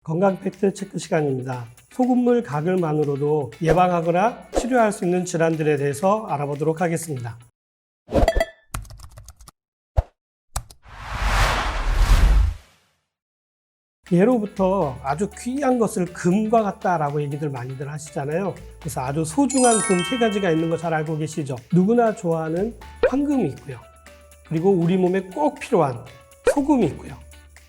건강 팩트 체크 시간입니다. 소금물 가글만으로도 예방하거나 치료할 수 있는 질환들에 대해서 알아보도록 하겠습니다. 예로부터 아주 귀한 것을 금과 같다라고 얘기들 많이들 하시잖아요. 그래서 아주 소중한 금 3가지가 있는 거 잘 알고 계시죠? 누구나 좋아하는 황금이 있고요. 그리고 우리 몸에 꼭 필요한 소금이 있고요.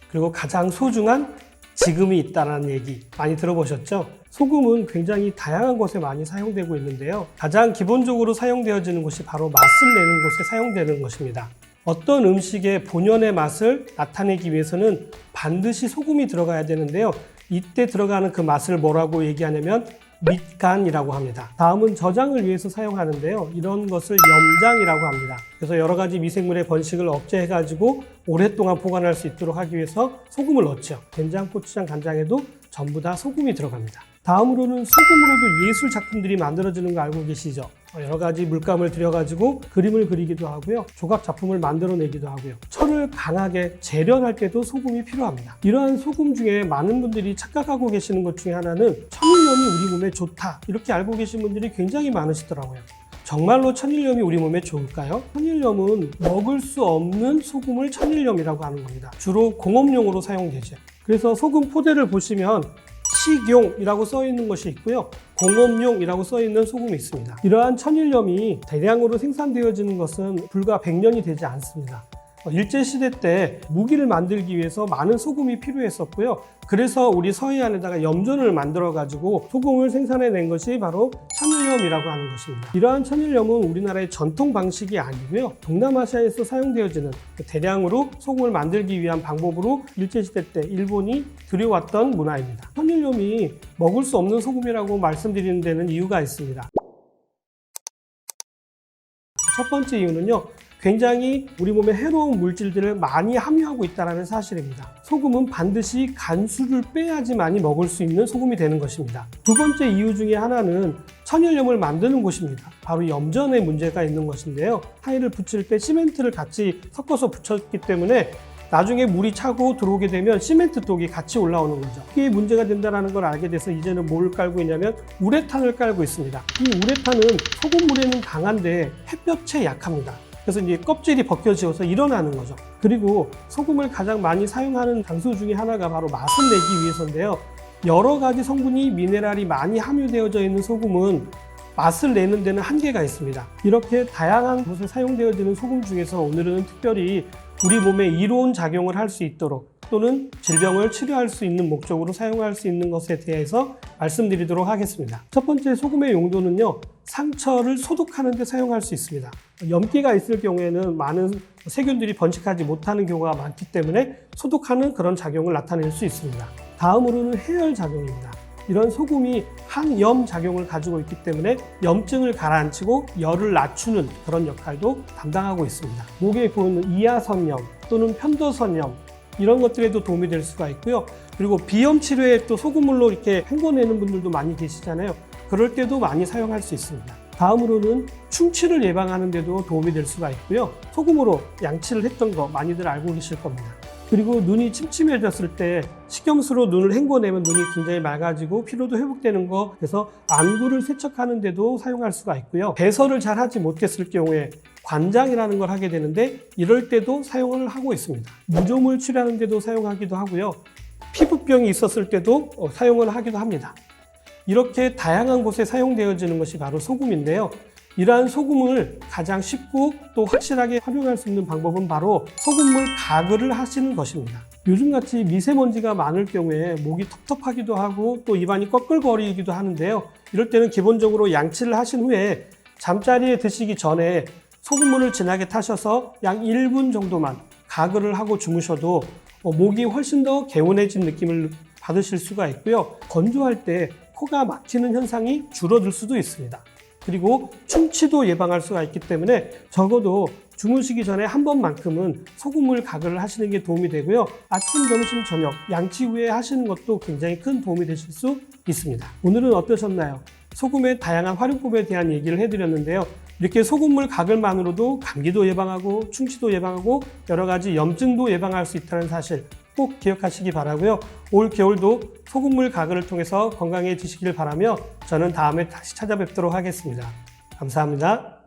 그리고 가장 소중한 지금이 있다는 얘기 많이 들어보셨죠? 소금은 굉장히 다양한 곳에 많이 사용되고 있는데요. 가장 기본적으로 사용되어지는 것이 바로 맛을 내는 곳에 사용되는 것입니다. 어떤 음식의 본연의 맛을 나타내기 위해서는 반드시 소금이 들어가야 되는데요. 이때 들어가는 그 맛을 뭐라고 얘기하냐면 밑간이라고 합니다. 다음은 저장을 위해서 사용하는데요. 이런 것을 염장이라고 합니다. 그래서 여러 가지 미생물의 번식을 억제해가지고 오랫동안 보관할 수 있도록 하기 위해서 소금을 넣죠. 된장, 고추장, 간장에도 전부 다 소금이 들어갑니다. 다음으로는 소금으로도 예술 작품들이 만들어지는 거 알고 계시죠? 여러 가지 물감을 들여가지고 그림을 그리기도 하고요. 조각 작품을 만들어내기도 하고요. 철을 강하게 재련할 때도 소금이 필요합니다. 이러한 소금 중에 많은 분들이 착각하고 계시는 것 중에 하나는 천일염이 우리 몸에 좋다 이렇게 알고 계신 분들이 굉장히 많으시더라고요. 정말로 천일염이 우리 몸에 좋을까요? 천일염은 먹을 수 없는 소금을 천일염이라고 하는 겁니다. 주로 공업용으로 사용되죠. 그래서 소금 포대를 보시면 식용이라고 써 있는 것이 있고요. 공업용이라고 써 있는 소금이 있습니다. 이러한 천일염이 대량으로 생산되어지는 것은 불과 100년이 되지 않습니다. 일제시대 때 무기를 만들기 위해서 많은 소금이 필요했었고요. 그래서 우리 서해안에다가 염전을 만들어가지고 소금을 생산해낸 것이 바로 천일염이라고 하는 것입니다. 이러한 천일염은 우리나라의 전통 방식이 아니고요. 동남아시아에서 사용되어지는 대량으로 소금을 만들기 위한 방법으로 일제시대 때 일본이 들여왔던 문화입니다. 천일염이 먹을 수 없는 소금이라고 말씀드리는 데는 이유가 있습니다. 첫 번째 이유는요. 굉장히 우리 몸에 해로운 물질들을 많이 함유하고 있다는 사실입니다. 소금은 반드시 간수를 빼야지만이 먹을 수 있는 소금이 되는 것입니다. 두 번째 이유 중에 하나는 천일염을 만드는 곳입니다. 바로 염전에 문제가 있는 것인데요. 타일을 붙일 때 시멘트를 같이 섞어서 붙였기 때문에 나중에 물이 차고 들어오게 되면 시멘트 독이 같이 올라오는 거죠. 이게 문제가 된다는 걸 알게 돼서 이제는 뭘 깔고 있냐면 우레탄을 깔고 있습니다. 이 우레탄은 소금물에는 강한데 햇볕에 약합니다. 그래서 이제 껍질이 벗겨지어서 일어나는 거죠. 그리고 소금을 가장 많이 사용하는 장소 중에 하나가 바로 맛을 내기 위해서인데요. 여러 가지 성분이 미네랄이 많이 함유되어져 있는 소금은 맛을 내는 데는 한계가 있습니다. 이렇게 다양한 곳에 사용되어지는 소금 중에서 오늘은 특별히 우리 몸에 이로운 작용을 할 수 있도록 또는 질병을 치료할 수 있는 목적으로 사용할 수 있는 것에 대해서 말씀드리도록 하겠습니다. 첫 번째 소금의 용도는요. 상처를 소독하는 데 사용할 수 있습니다. 염기가 있을 경우에는 많은 세균들이 번식하지 못하는 경우가 많기 때문에 소독하는 그런 작용을 나타낼 수 있습니다. 다음으로는 해열 작용입니다. 이런 소금이 항염 작용을 가지고 있기 때문에 염증을 가라앉히고 열을 낮추는 그런 역할도 담당하고 있습니다. 목에 보이는 이하선염 또는 편도선염 이런 것들에도 도움이 될 수가 있고요. 그리고 비염 치료에 또 소금물로 이렇게 헹궈내는 분들도 많이 계시잖아요. 그럴 때도 많이 사용할 수 있습니다. 다음으로는 충치를 예방하는 데도 도움이 될 수가 있고요. 소금으로 양치를 했던 거 많이들 알고 계실 겁니다. 그리고 눈이 침침해졌을 때 식염수로 눈을 헹궈내면 눈이 굉장히 맑아지고 피로도 회복되는 거, 그래서 안구를 세척하는 데도 사용할 수가 있고요. 배설을 잘 하지 못했을 경우에 관장이라는 걸 하게 되는데 이럴 때도 사용을 하고 있습니다. 무좀을 치료하는 데도 사용하기도 하고요. 피부병이 있었을 때도 사용을 하기도 합니다. 이렇게 다양한 곳에 사용되어지는 것이 바로 소금인데요. 이러한 소금을 가장 쉽고 또 확실하게 활용할 수 있는 방법은 바로 소금물 가글을 하시는 것입니다. 요즘같이 미세먼지가 많을 경우에 목이 텁텁하기도 하고 또 입안이 꺼끌거리기도 하는데요. 이럴 때는 기본적으로 양치를 하신 후에 잠자리에 드시기 전에 소금물을 진하게 타셔서 약 1분 정도만 가글을 하고 주무셔도 목이 훨씬 더 개운해진 느낌을 받으실 수가 있고요. 건조할 때 코가 막히는 현상이 줄어들 수도 있습니다. 그리고 충치도 예방할 수가 있기 때문에 적어도 주무시기 전에 한 번만큼은 소금물 가글을 하시는 게 도움이 되고요. 아침, 점심, 저녁 양치 후에 하시는 것도 굉장히 큰 도움이 되실 수 있습니다. 오늘은 어떠셨나요? 소금의 다양한 활용법에 대한 얘기를 해드렸는데요. 이렇게 소금물 가글만으로도 감기도 예방하고 충치도 예방하고 여러 가지 염증도 예방할 수 있다는 사실 꼭 기억하시기 바라고요. 올 겨울도 소금물 가글을 통해서 건강해지시길 바라며 저는 다음에 다시 찾아뵙도록 하겠습니다. 감사합니다.